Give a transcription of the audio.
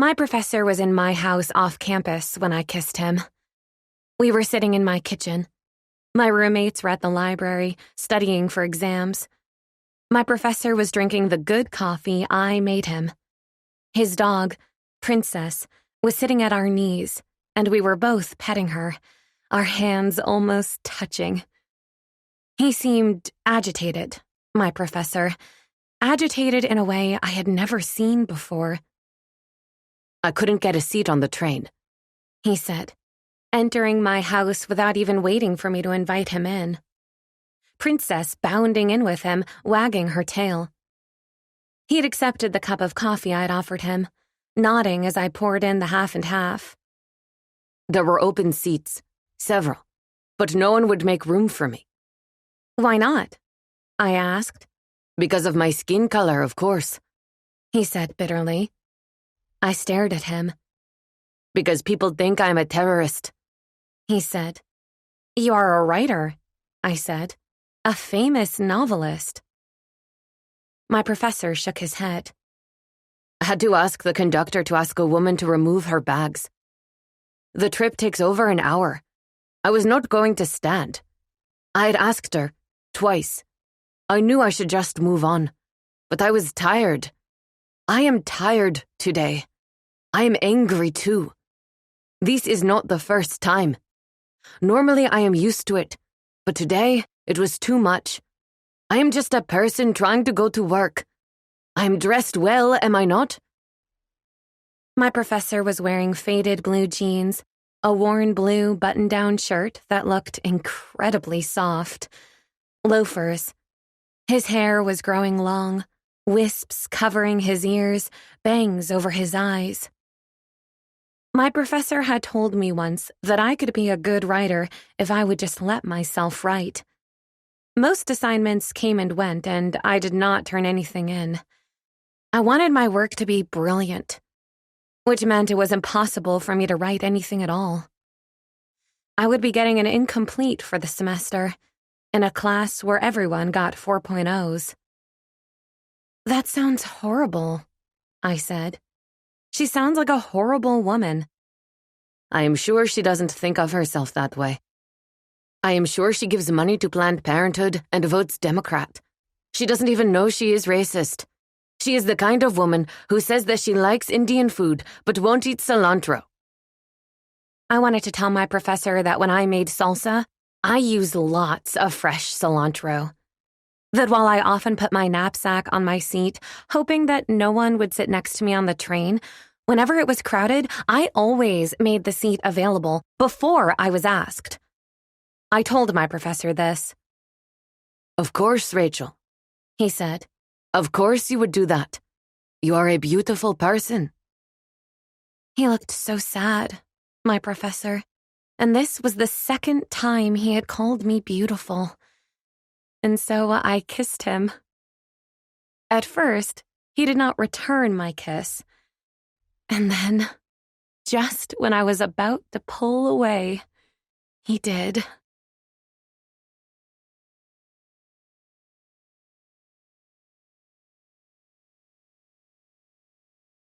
My professor was in my house off campus when I kissed him. We were sitting in my kitchen. My roommates were at the library, studying for exams. My professor was drinking the good coffee I made him. His dog, Princess, was sitting at our knees, and we were both petting her, our hands almost touching. He seemed agitated, my professor, agitated in a way I had never seen before. "I couldn't get a seat on the train," he said, entering my house without even waiting for me to invite him in. Princess bounding in with him, wagging her tail. He'd accepted the cup of coffee I'd offered him, nodding as I poured in the half and half. "There were open seats, several, but no one would make room for me." "Why not?" I asked. "Because of my skin color, of course," he said bitterly. I stared at him. "Because people think I'm a terrorist," he said. "You are a writer," I said. "A famous novelist." My professor shook his head. "I had to ask the conductor to ask a woman to remove her bags. The trip takes over an hour. I was not going to stand. I had asked her, twice. I knew I should just move on, but I was tired. I am tired today. I am angry too. This is not the first time. Normally I am used to it, but today it was too much. I am just a person trying to go to work. I am dressed well, am I not?" My professor was wearing faded blue jeans, a worn blue button-down shirt that looked incredibly soft, loafers. His hair was growing long, wisps covering his ears, bangs over his eyes. My professor had told me once that I could be a good writer if I would just let myself write. Most assignments came and went, and I did not turn anything in. I wanted my work to be brilliant, which meant it was impossible for me to write anything at all. I would be getting an incomplete for the semester, in a class where everyone got 4.0s. "That sounds horrible," I said. "She sounds like a horrible woman." "I am sure she doesn't think of herself that way. I am sure she gives money to Planned Parenthood and votes Democrat. She doesn't even know she is racist. She is the kind of woman who says that she likes Indian food but won't eat cilantro." I wanted to tell my professor that when I made salsa, I used lots of fresh cilantro. That while I often put my knapsack on my seat, hoping that no one would sit next to me on the train, whenever it was crowded, I always made the seat available before I was asked. I told my professor this. "Of course, Rachel," he said. "Of course you would do that. You are a beautiful person." He looked so sad, my professor, and this was the second time he had called me beautiful. And so I kissed him. At first, he did not return my kiss. And then, just when I was about to pull away, he did.